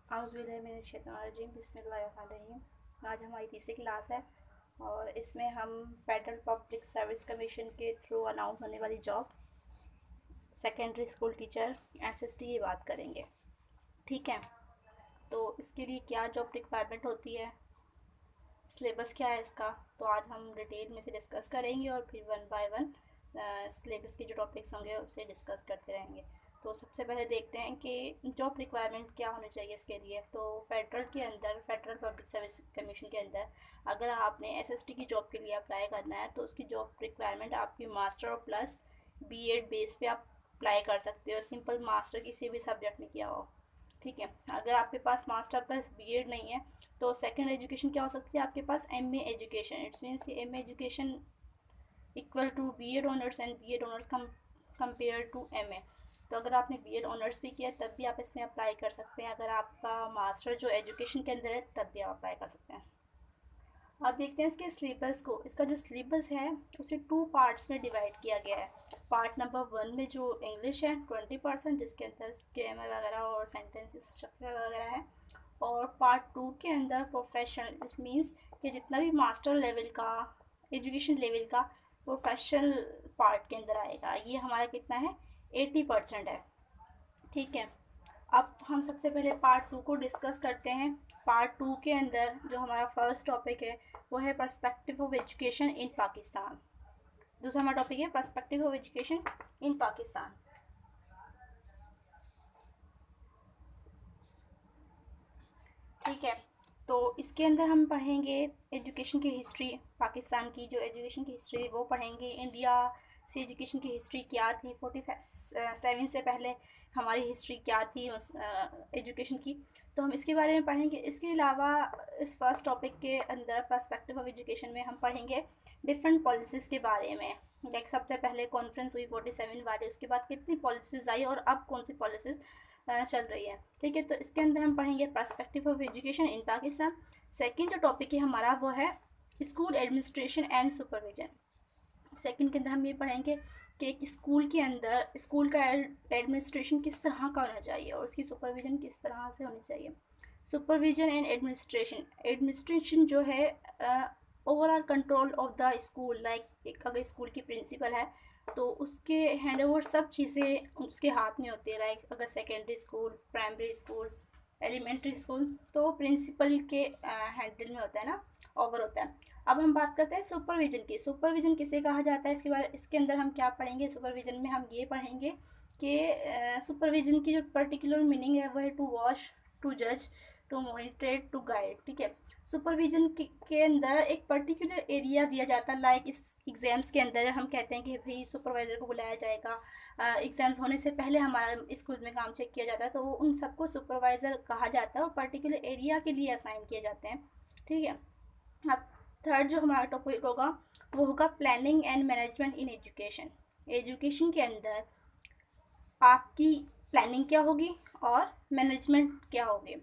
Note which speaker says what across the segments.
Speaker 1: आउज़ुबिल्लाहिमिनश्शैतानिर्रजीम बिस्मिल्लाहिर्रहमानिर्रहीम। आज हमारी तीसरी क्लास है और इसमें हम फेडरल पब्लिक सर्विस कमीशन के थ्रू अनाउंस होने वाली job secondary school teacher SST की बात करेंगे। ठीक है, तो इसके लिए क्या जॉब रिक्वायरमेंट होती है, सिलेबस क्या है इसका, तो आज हम डिटेल में से डिस्कस करेंगे और फिर वन बाय वन सिलेबस के जो टॉपिक्स होंगे उससे डिस्कस करते रहेंगे। तो सबसे पहले देखते हैं कि जॉब रिक्वायरमेंट क्या होनी चाहिए इसके लिए। तो फेडरल के अंदर, फेडरल पब्लिक सर्विस कमीशन के अंदर अगर आपने एसएसटी की जॉब के लिए अप्लाई करना है तो उसकी जॉब रिक्वायरमेंट आपकी मास्टर और प्लस बीएड बेस पे आप अप्लाई कर सकते हो। सिंपल मास्टर किसी भी सब्जेक्ट में किया हो, ठीक है। अगर आपके पास मास्टर प्लस बीएड नहीं है तो सेकेंड एजुकेशन क्या हो सकती है आपके पास, एमए एजुकेशन। इट्स मीन्स कि MA education equal to BEd honours and BEd honours compare to MA. तो अगर आपने बीएड ऑनर्स भी किया तब भी आप इसमें अप्लाई कर सकते हैं। अगर आपका मास्टर जो एजुकेशन के अंदर है तब भी आप अप्लाई कर सकते हैं। अब देखते हैं इसके सिलेबस को। इसका जो सिलेबस है उसे 2 पार्ट्स में डिवाइड किया गया है। पार्ट नंबर 1 में जो इंग्लिश है 20%, जिसके अंदर ग्रामर वगैरह और सेंटेंसेस स्ट्रक्चर वगैरह है। और पार्ट 2 के अंदर प्रोफेशनल, इट मीन्स कि जितना भी मास्टर लेवल का, एजुकेशन लेवल का प्रोफेशनल पार्ट के अंदर आएगा। ये हमारा कितना है, 80% है। ठीक है, अब हम सबसे पहले पार्ट 2 को डिस्कस करते हैं। पार्ट 2 के अंदर जो हमारा फर्स्ट टॉपिक है वो है perspective of education in Pakistan. दूसरा हमारा टॉपिक है perspective of education in Pakistan. ठीक है, तो इसके अंदर हम पढ़ेंगे एजुकेशन की हिस्ट्री, पाकिस्तान की जो एजुकेशन की हिस्ट्री वो पढ़ेंगे। इंडिया से एजुकेशन की हिस्ट्री क्या थी, 47 से पहले हमारी हिस्ट्री क्या थी एजुकेशन की, तो हम इसके बारे में पढ़ेंगे। इसके अलावा इस फर्स्ट टॉपिक के अंदर पर्सपेक्टिव ऑफ एजुकेशन में हम पढ़ेंगे डिफरेंट पॉलिसीज़ के बारे में। लाइक सबसे पहले कॉन्फ्रेंस हुई 47 वाली, उसके बाद कितनी पॉलिसीज़ आई और अब कौन सी पॉलिसीज़ चल रही है। ठीक है, तो इसके अंदर हम पढ़ेंगे perspective of education in Pakistan. Second जो टॉपिक है हमारा वो है school administration and supervision. Second के अंदर हम ये पढ़ेंगे कि एक स्कूल के अंदर स्कूल का एडमिनिस्ट्रेशन किस तरह का होना चाहिए और उसकी सुपरविजन किस तरह से होनी चाहिए। सुपरविजन एंड एडमिनिस्ट्रेशन, एडमिनिस्ट्रेशन जो है overall control of the school. Like एक अगर स्कूल की प्रिंसिपल है तो उसके हैंड ओवर सब चीज़ें उसके हाथ में होती है। लाइक अगर secondary school, primary school, elementary school, तो प्रिंसिपल के हैंडल में होता है ना, ओवर होता है। अब हम बात करते हैं सुपरविजन की। सुपरविजन किसे कहा जाता है, इसके अंदर हम क्या पढ़ेंगे। सुपरविजन में हम ये पढ़ेंगे कि सुपरविजन की जो पर्टिकुलर मीनिंग है वो है टू वॉच, टू जज, टू मॉनिटर, टू गाइड। ठीक है, सुपरविजन के अंदर एक पर्टिकुलर एरिया दिया जाता है। लाइक इस एग्ज़ाम्स के अंदर हम कहते हैं कि भाई सुपरवाइज़र को बुलाया जाएगा। एग्ज़ाम्स होने से पहले हमारा स्कूल में काम चेक किया जाता है, तो उन सबको सुपरवाइज़र कहा जाता है और पर्टिकुलर एरिया के लिए असाइन किए जाते हैं। ठीक है, अब थर्ड जो हमारा टॉपिक होगा वो होगा planning and management in education. Education के अंदर आपकी प्लानिंग क्या होगी और मैनेजमेंट क्या होगी।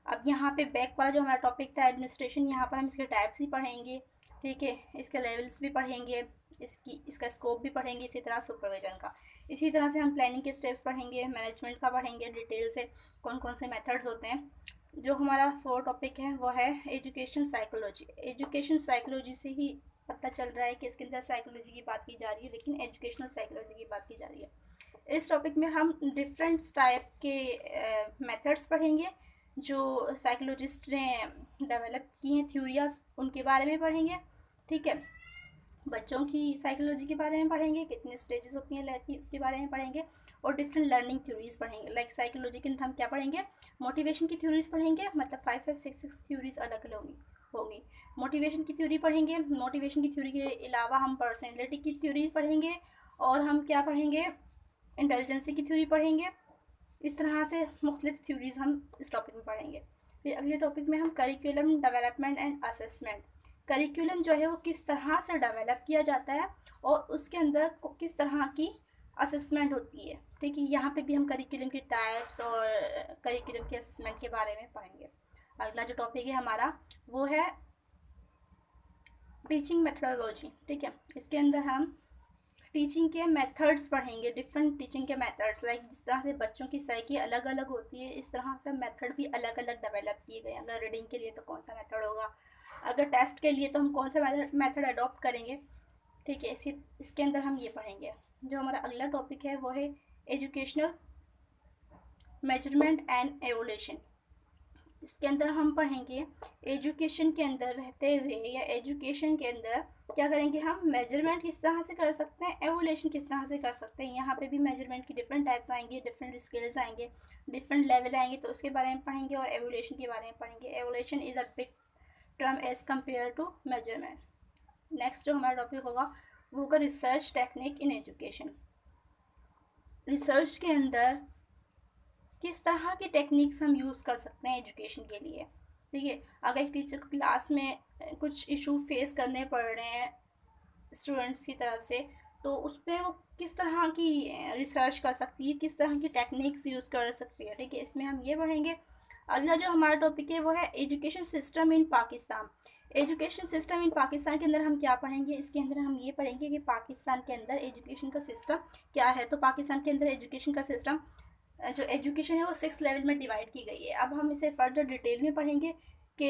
Speaker 1: अब यहाँ पे बैक वाला जो हमारा टॉपिक था एडमिनिस्ट्रेशन, यहाँ पर हम इसके टाइप्स भी पढ़ेंगे। ठीक है, इसके लेवल्स भी पढ़ेंगे, इसका स्कोप भी पढ़ेंगे, इसी तरह सुपरविजन का। इसी तरह से हम प्लानिंग के स्टेप्स पढ़ेंगे, मैनेजमेंट का पढ़ेंगे डिटेल से, कौन कौन से मेथड्स होते हैं। जो हमारा फोर्थ टॉपिक है वो है एजुकेशन साइकोलॉजी। एजुकेशन साइकोलॉजी से ही पता चल रहा है कि इसके अंदर साइकोलॉजी की बात की जा रही है, लेकिन एजुकेशनल साइकोलॉजी की बात की जा रही है। इस टॉपिक में हम डिफरेंट टाइप के मेथड्स पढ़ेंगे जो साइकोलॉजिस्ट ने डेवलप की हैं, थ्योरियाज, उनके बारे में पढ़ेंगे। ठीक है, बच्चों की साइकोलॉजी के बारे में पढ़ेंगे, कितने स्टेजेस होती हैं लाइफ की उसके बारे में पढ़ेंगे, और डिफरेंट लर्निंग थ्योरीज पढ़ेंगे। लाइक साइकोलॉजी के अंदर हम क्या पढ़ेंगे, मोटिवेशन की थ्योरीज पढ़ेंगे, मतलब 5 5 6 6 थ्योरीज अलग अलग होंगी। मोटिवेशन की थ्योरी पढ़ेंगे, मोटिवेशन की थ्योरी के अलावा हम पर्सनैलिटी की थ्योरीज पढ़ेंगे, और हम क्या पढ़ेंगे, इंटेलिजेंसी की थ्योरी पढ़ेंगे। इस तरह से मुख्तलिफ थ्योरीज हम इस टॉपिक में पढ़ेंगे। फिर अगले टॉपिक में हम curriculum development and assessment. Curriculum जो है वो किस तरह से डेवलप किया जाता है और उसके अंदर किस तरह की असेसमेंट होती है। ठीक है, यहाँ पे भी हम करिकुलम की टाइप्स और करिकुलम के असेसमेंट के बारे में पढ़ेंगे। अगला जो टॉपिक है हमारा वो है टीचिंग मेथडोलॉजी। ठीक है, इसके अंदर हम टीचिंग के मेथड्स पढ़ेंगे, डिफरेंट टीचिंग के मेथड्स, लाइक जिस तरह से बच्चों की साइकी अलग अलग होती है, इस तरह से मेथड भी अलग अलग डेवलप किए गए। अगर रीडिंग के लिए तो कौन सा मेथड होगा, अगर टेस्ट के लिए तो हम कौन सा मेथड अडॉप्ट करेंगे, ठीक है। इसके अंदर हम ये पढ़ेंगे। जो हमारा अगला टॉपिक है वो है एजुकेशनल मेजरमेंट एंड एवोल्यूशन। इसके अंदर हम पढ़ेंगे एजुकेशन के अंदर रहते हुए या एजुकेशन के अंदर क्या करेंगे, हम मेजरमेंट किस तरह से कर सकते हैं, एवोल्यूशन किस तरह से कर सकते हैं। यहाँ पे भी मेजरमेंट की डिफरेंट टाइप्स आएंगे, डिफरेंट स्केल्स आएंगे, डिफरेंट लेवल आएंगे, तो उसके बारे में पढ़ेंगे। और एवोल्यूशन के बारे में पढ़ेंगे। Evolution is a big term as compare to measurement. Next जो हमारा टॉपिक होगा वो होगा research technique in education. Research के अंदर किस तरह की टेक्निक्स हम यूज़ कर सकते हैं एजुकेशन के लिए, ठीक है। अगर एक टीचर को क्लास में कुछ इशू फेस करने पड़ रहे हैं स्टूडेंट्स की तरफ से, तो उस पर वो किस तरह की रिसर्च कर सकती है, किस तरह की टेक्निक्स यूज़ कर सकती है, ठीक है। इसमें हम ये पढ़ेंगे। अगला जो हमारा टॉपिक है वो है education system in Pakistan. Education system in Pakistan के अंदर हम क्या पढ़ेंगे, इसके अंदर हम ये पढ़ेंगे कि पाकिस्तान के अंदर एजुकेशन का सिस्टम क्या है। तो पाकिस्तान के अंदर एजुकेशन का सिस्टम, जो एजुकेशन है वो 6 लेवल में डिवाइड की गई है। अब हम इसे फर्दर डिटेल में पढ़ेंगे कि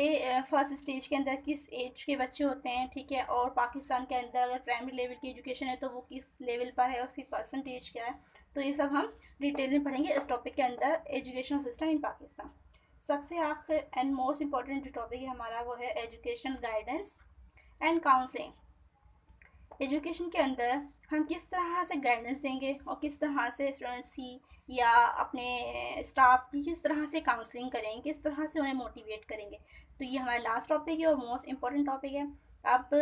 Speaker 1: फर्स्ट स्टेज के अंदर किस एज के बच्चे होते हैं, ठीक है। और पाकिस्तान के अंदर अगर प्राइमरी लेवल की एजुकेशन है तो वो किस लेवल पर है, उसकी परसेंटेज क्या है। तो ये सब हम डिटेल में पढ़ेंगे इस टॉपिक के अंदर, एजुकेशन सिस्टम इन पाकिस्तान। सबसे आखिर एंड मोस्ट इम्पॉर्टेंट जो टॉपिक है हमारा वो है education guidance and counselling. Education के अंदर हम किस तरह से गाइडेंस देंगे और किस तरह से स्टूडेंट्स की या अपने स्टाफ की किस तरह से काउंसलिंग करेंगे, किस तरह से उन्हें मोटिवेट करेंगे। तो ये हमारा लास्ट टॉपिक है और मोस्ट इम्पॉर्टेंट टॉपिक है। अब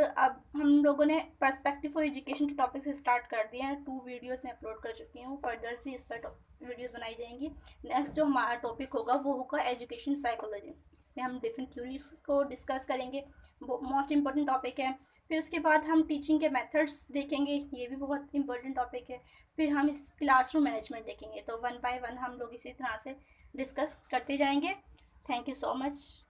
Speaker 1: हम लोगों ने पर्सपेक्टिव फॉर एजुकेशन के टॉपिक से स्टार्ट कर दिया है। 2 वीडियोस में अपलोड कर चुकी हूँ, फर्दर्स भी इस पर वीडियोस बनाई जाएंगी। नेक्स्ट जो हमारा टॉपिक होगा वो होगा एजुकेशन साइकोलॉजी। इसमें हम डिफरेंट थ्योरीज को डिस्कस करेंगे, मोस्ट इम्पॉर्टेंट टॉपिक है। फिर उसके बाद हम टीचिंग के मेथड्स देखेंगे, ये भी बहुत इंपॉर्टेंट टॉपिक है। फिर हम इस क्लासरूम मैनेजमेंट देखेंगे। तो 1 बाय 1 हम लोग इसी तरह से डिस्कस करते जाएंगे। Thank you so much.